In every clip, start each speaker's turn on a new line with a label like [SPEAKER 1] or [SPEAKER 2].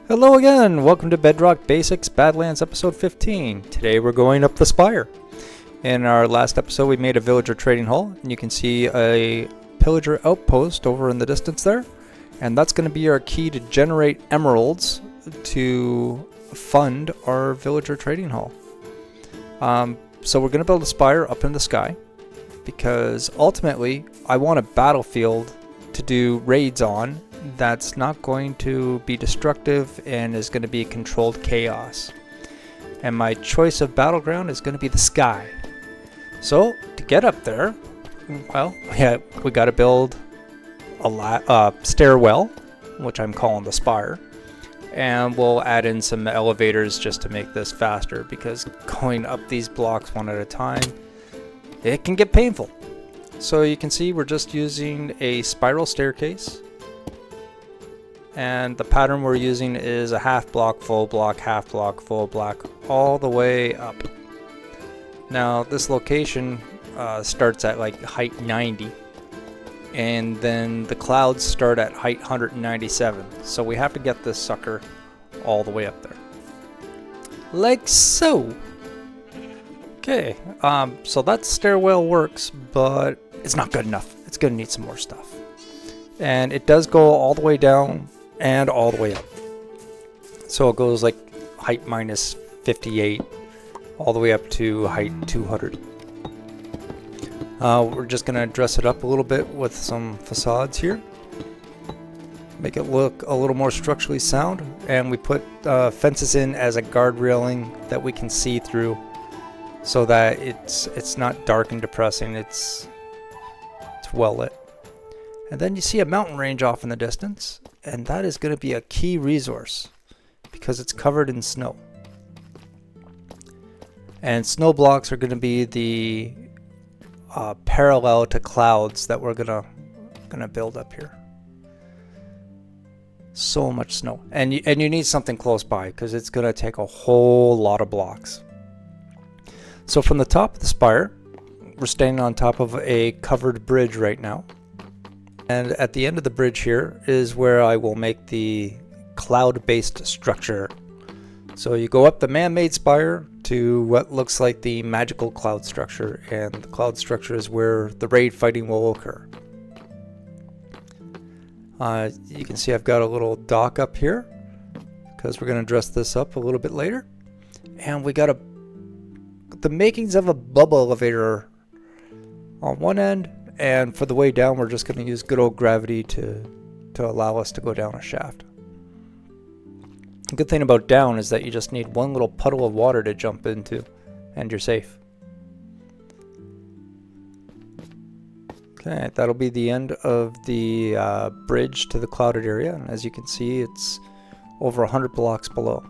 [SPEAKER 1] Hello again! Welcome to Bedrock Basics Badlands episode 15. Today we're going up the Spire. In our last episode we made a villager trading hall, and you can see a pillager outpost over in the distance there. And that's going to be our key to generate emeralds to fund our villager trading hall. So we're going to build a spire up in the sky, because ultimately I want a battlefield to do raids on that's not going to be destructive and is going to be controlled chaos. And my choice of battleground is going to be the sky. So to get up there, well, yeah, we got to build a stairwell, which I'm calling the Spire, and we'll add in some elevators just to make this faster, because going up these blocks one at a time, it can get painful. So you can see we're just using a spiral staircase, and the pattern we're using is a half block, full block, half block, full block, all the way up. Now this location starts at like height 90, and then the clouds start at height 197, so we have to get this sucker all the way up there, like so. Okay, so that stairwell works, but it's not good enough. It's gonna need some more stuff, and it does go all the way down and all the way up. So it goes like height minus 58 all the way up to height 200. We're just gonna dress it up a little bit with some facades here, make it look a little more structurally sound, and we put fences in as a guard railing that we can see through, so that it's not dark and depressing. It's well lit. And then you see a mountain range off in the distance, and that is going to be a key resource because it's covered in snow. And snow blocks are going to be the parallel to clouds that we're gonna build up here. So much snow, and you need something close by because it's going to take a whole lot of blocks. So from the top of the spire, we're standing on top of a covered bridge right now. And at the end of the bridge here is where I will make the cloud-based structure. So you go up the man-made spire to what looks like the magical cloud structure, and the cloud structure is where the raid fighting will occur. You can see I've got a little dock up here because we're going to dress this up a little bit later. And we got the makings of a bubble elevator on one end, and for the way down we're just going to use good old gravity to allow us to go down a shaft. The good thing about down is that you just need one little puddle of water to jump into and you're safe. Okay, that'll be the end of the bridge to the clouded area, and as you can see it's over 100 blocks below.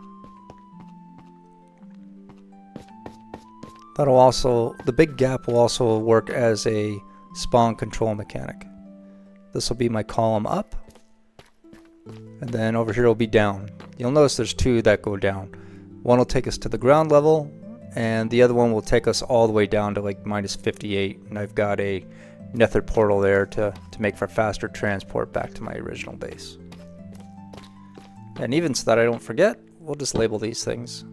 [SPEAKER 1] That'll also, the big gap will also work as a spawn control mechanic. This will be my column up, and then over here will be down. You'll notice there's two that go down. One will take us to the ground level, and the other one will take us all the way down to like minus 58, and I've got a nether portal there to make for faster transport back to my original base. And even so that I don't forget, we'll just label these things.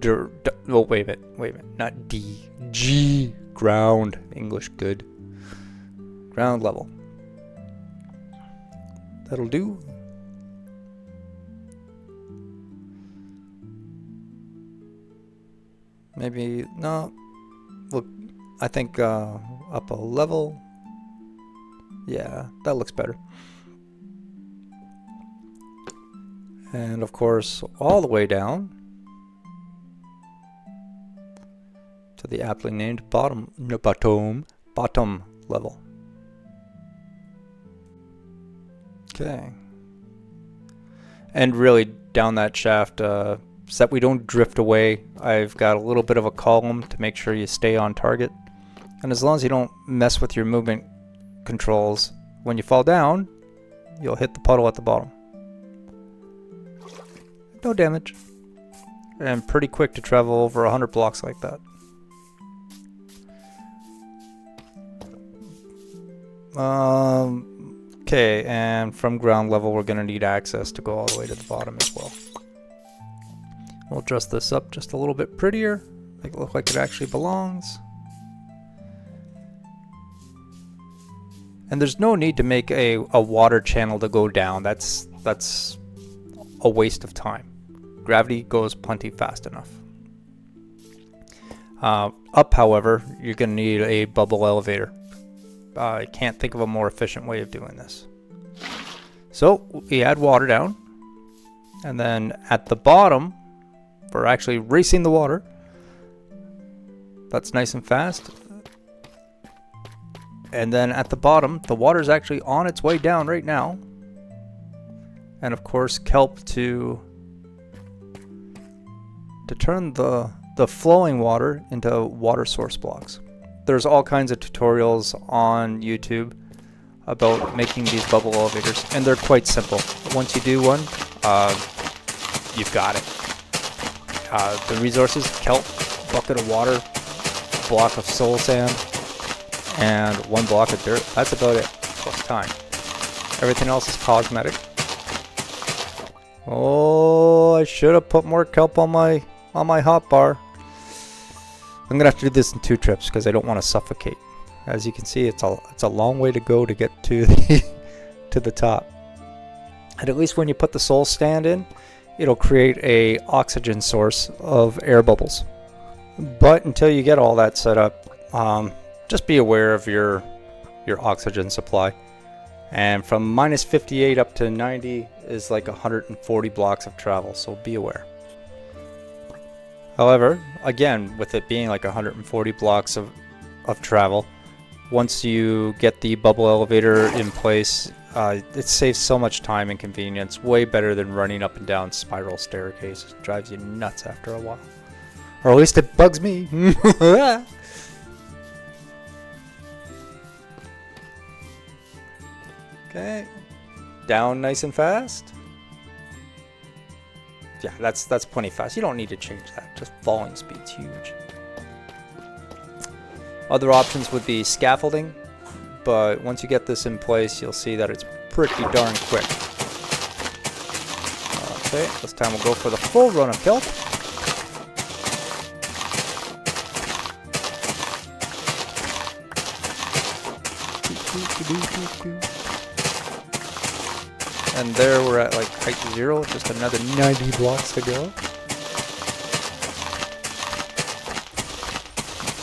[SPEAKER 1] Oh, wait a minute, not D, G, ground, English good. Ground level. That'll do. Maybe, no, look, I think up a level. Yeah, that looks better. And of course, all the way down to the aptly named bottom level. Okay. And really down that shaft, so that we don't drift away, I've got a little bit of a column to make sure you stay on target. And as long as you don't mess with your movement controls, when you fall down, you'll hit the puddle at the bottom. No damage. And pretty quick to travel over 100 blocks like that. Okay, and from ground level we're going to need access to go all the way to the bottom as well. We'll dress this up just a little bit prettier, make it look like it actually belongs. And there's no need to make a water channel to go down. That's a waste of time. Gravity goes plenty fast enough. Up, however, you're going to need a bubble elevator. I can't think of a more efficient way of doing this. So we add water down, and then at the bottom, we're actually racing the water. That's nice and fast. And then at the bottom, the water is actually on its way down right now. And of course, kelp to turn the flowing water into water source blocks. There's all kinds of tutorials on YouTube about making these bubble elevators, and they're quite simple. Once you do one, you've got it. The resources: kelp, bucket of water, block of soul sand, and 1 block of dirt. That's about it, plus time. Everything else is cosmetic. Oh, I should have put more kelp on my hotbar. I'm gonna have to do this in 2 trips because I don't want to suffocate. As you can see, it's a long way to go to get to the to the top. And at least when you put the soul stand in, it'll create a oxygen source of air bubbles. But until you get all that set up, just be aware of your oxygen supply. And from -58 up to 90 is like 140 blocks of travel, so be aware. However, again, with it being like 140 blocks of travel, once you get the bubble elevator in place, it saves so much time and convenience, way better than running up and down spiral staircases. It drives you nuts after a while. Or at least it bugs me. Okay, down nice and fast. Yeah, that's plenty fast. You don't need to change that. Just falling speed's huge. Other options would be scaffolding, but once you get this in place, you'll see that it's pretty darn quick. Okay, this time we'll go for the full run of kelp. And there we're at like height 0, just another 90 blocks to go.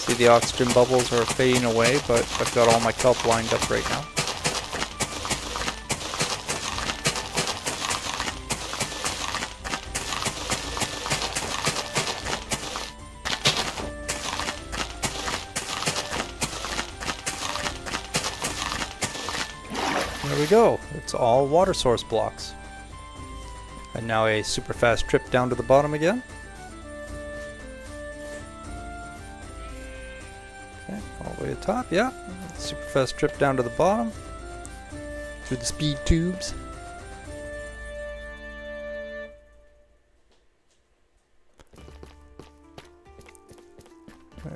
[SPEAKER 1] See, the oxygen bubbles are fading away, but I've got all my kelp lined up right now. There we go. It's all water source blocks. And now a super fast trip down to the bottom again. Okay, all the way to the top, yeah. Super fast trip down to the bottom. Through the speed tubes.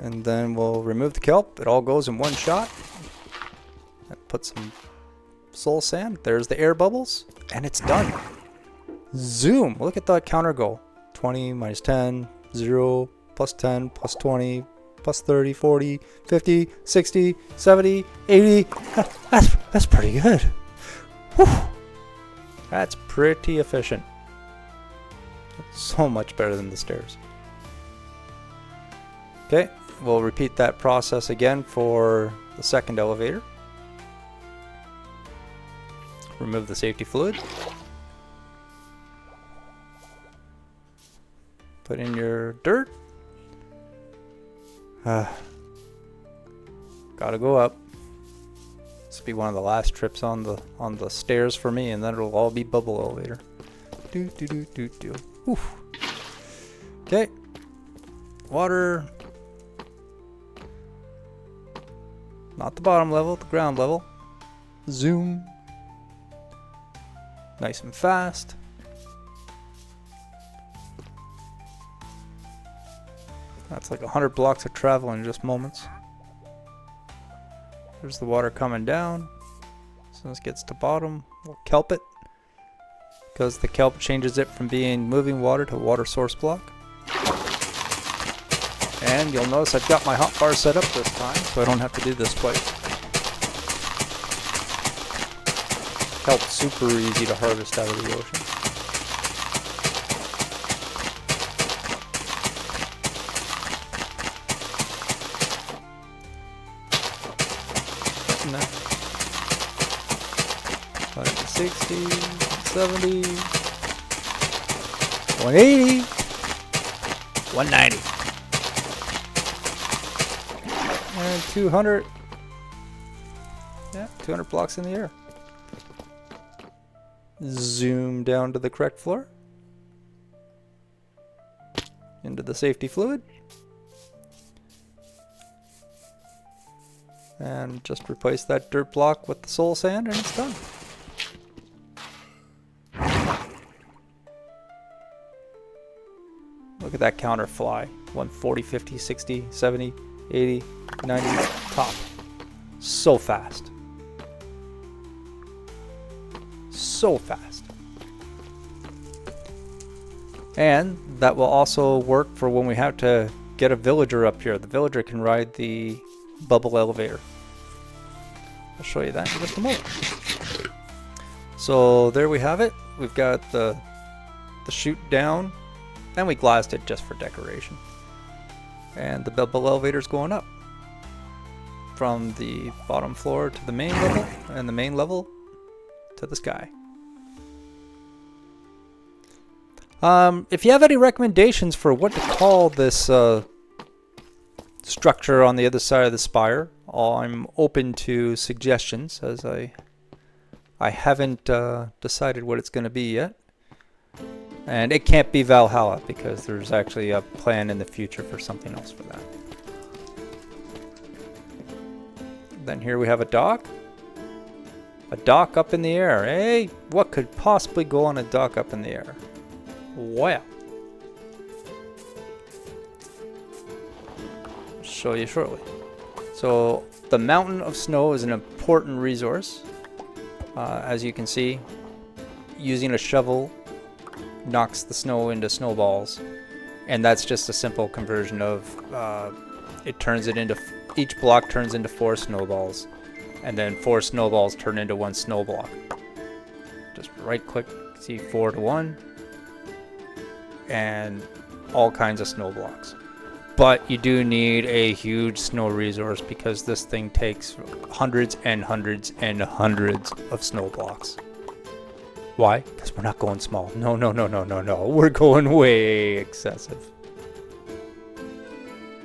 [SPEAKER 1] And then we'll remove the kelp. It all goes in one shot. And put some soul sand. There's the air bubbles, and it's done. Zoom! Look at that counter go. 20 minus 10, 0, plus 10, plus 20, plus 30, 40, 50, 60, 70, 80. That's pretty good. Whew. That's pretty efficient. So much better than the stairs. Okay, we'll repeat that process again for the second elevator. Remove the safety fluid. Put in your dirt. Gotta go up. This will be one of the last trips on the stairs for me, and then it'll all be bubble elevator. Oof. Okay. Water. Not the bottom level, the ground level. Zoom. Nice and fast. That's like 100 blocks of travel in just moments. There's the water coming down. So this gets to bottom, we'll kelp it, because the kelp changes it from being moving water to water source block. And you'll notice I've got my hotbar set up this time, so I don't have to do this twice. Kelp's super easy to harvest out of the ocean. Getting that. 60, 70, 180, 190, and 200. Yeah, 200 blocks in the air. Zoom down to the correct floor. Into the safety fluid. And just replace that dirt block with the soul sand and it's done. Look at that counter fly. 140, 50, 60, 70, 80, 90, top. So fast. So fast. And that will also work for when we have to get a villager up here. The villager can ride the bubble elevator. I'll show you that in just a moment. So there we have it. We've got the chute down. And we glassed it just for decoration. And the bubble elevator's going up from the bottom floor to the main level, and the main level to the sky. If you have any recommendations for what to call this structure on the other side of the spire, I'm open to suggestions, as I haven't decided what it's going to be yet. And it can't be Valhalla because there's actually a plan in the future for something else for that. Then here we have a dock. A dock up in the air. Hey, what could possibly go on a dock up in the air? Well, I'll show you shortly. So the mountain of snow is an important resource. As you can see, using a shovel knocks the snow into snowballs, and that's just a simple conversion of it turns it into each block turns into 4 snowballs, and then 4 snowballs turn into 1 snow block. Just right click, see 4 to 1, and all kinds of snow blocks. But you do need a huge snow resource because this thing takes hundreds and hundreds and hundreds of snow blocks. Why? Because we're not going small. No. We're going way excessive.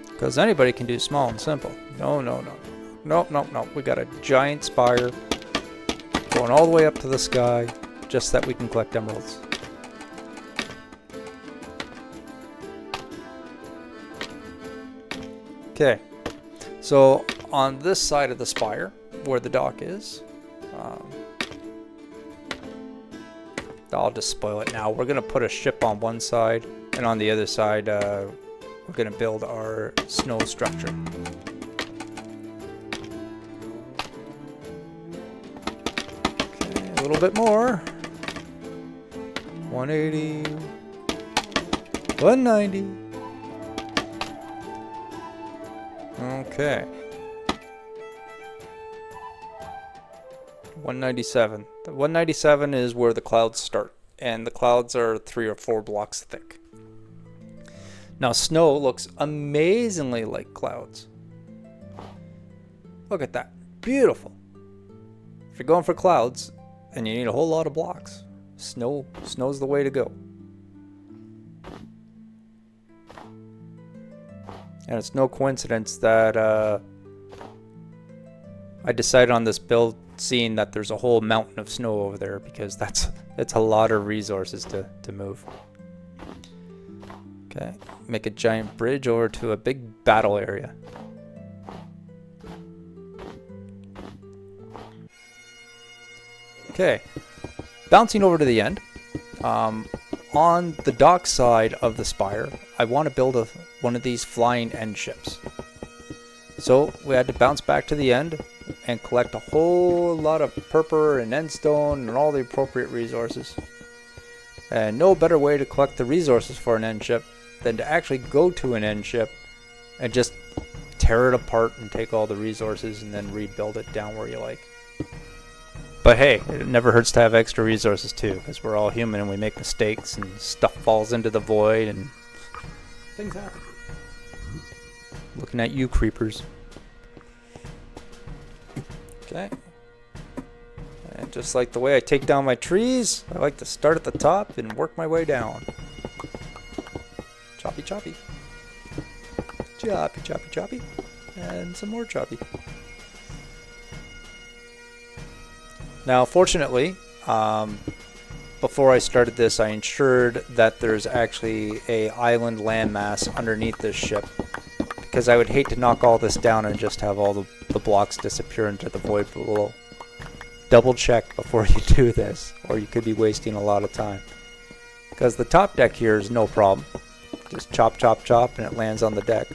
[SPEAKER 1] Because anybody can do small and simple. No. We got a giant spire going all the way up to the sky just that we can collect emeralds. Okay. So on this side of the spire, where the dock is, I'll just spoil it now. We're going to put a ship on one side, and on the other side, we're going to build our snow structure. Okay, a little bit more. 180. 190. Okay. 197. The 197 is where the clouds start, and the clouds are 3 or 4 blocks thick. Now snow looks amazingly like clouds. Look at that. Beautiful. If you're going for clouds and you need a whole lot of blocks, snow's the way to go. And it's no coincidence that I decided on this build seeing that there's a whole mountain of snow over there, because it's a lot of resources to move. Okay, make a giant bridge over to a big battle area. Okay, bouncing over to the end. On the dock side of the spire, I want to build one of these flying end ships. So we had to bounce back to the end and collect a whole lot of purpur and endstone and all the appropriate resources. And no better way to collect the resources for an end ship than to actually go to an end ship and just tear it apart and take all the resources and then rebuild it down where you like. But hey, it never hurts to have extra resources too, because we're all human and we make mistakes and stuff falls into the void and things happen. Looking at you, creepers. Okay. And just like the way I take down my trees, I like to start at the top and work my way down. Choppy choppy. Choppy choppy choppy. And some more choppy. Now fortunately, before I started this, I ensured that there's actually a island landmass underneath this ship, because I would hate to knock all this down and just have all the blocks disappear into the void below. Double check before you do this, or you could be wasting a lot of time. Because the top deck here is no problem. Just chop, chop, chop, and it lands on the deck.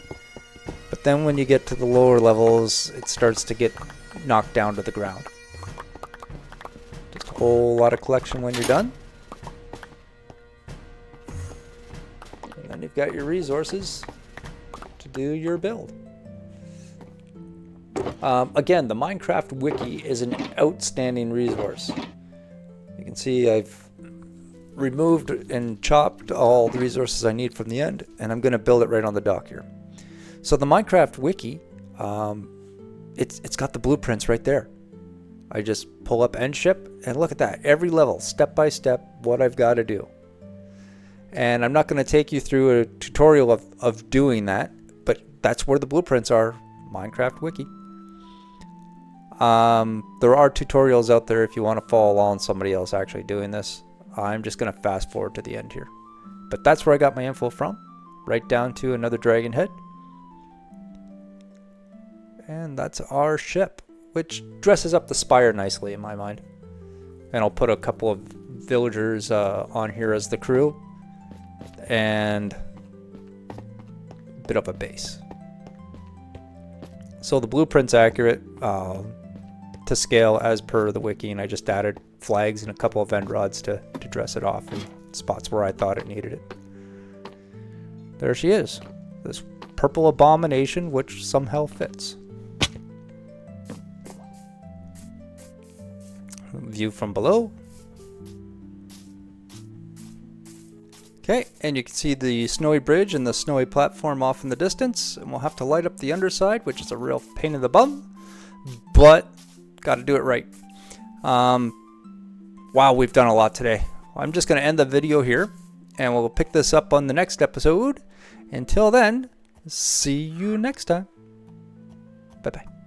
[SPEAKER 1] But then when you get to the lower levels, it starts to get knocked down to the ground. Just a whole lot of collection when you're done. And then you've got your resources to do your build. Again, the Minecraft wiki is an outstanding resource. You can see I've removed and chopped all the resources I need from the end, and I'm going to build it right on the dock here. So the Minecraft wiki, it's got the blueprints right there. I just pull up end ship and look at that. Every level, step by step, what I've got to do. And I'm not going to take you through a tutorial of doing that, but that's where the blueprints are. Minecraft wiki. There are tutorials out there if you want to follow along somebody else actually doing this. I'm just going to fast forward to the end here. But that's where I got my info from. Right down to another dragon head. And that's our ship, which dresses up the Spire nicely in my mind. And I'll put a couple of villagers on here as the crew. And a bit of a base. So the blueprint's accurate to scale as per the wiki, and I just added flags and a couple of end rods to dress it off in spots where I thought it needed it. There she is, this purple abomination which somehow fits. View from below. Okay, and you can see the snowy bridge and the snowy platform off in the distance, and we'll have to light up the underside, which is a real pain in the bum, but got to do it right. Wow, we've done a lot today. I'm just going to end the video here, and we'll pick this up on the next episode. Until then, see you next time. Bye-bye.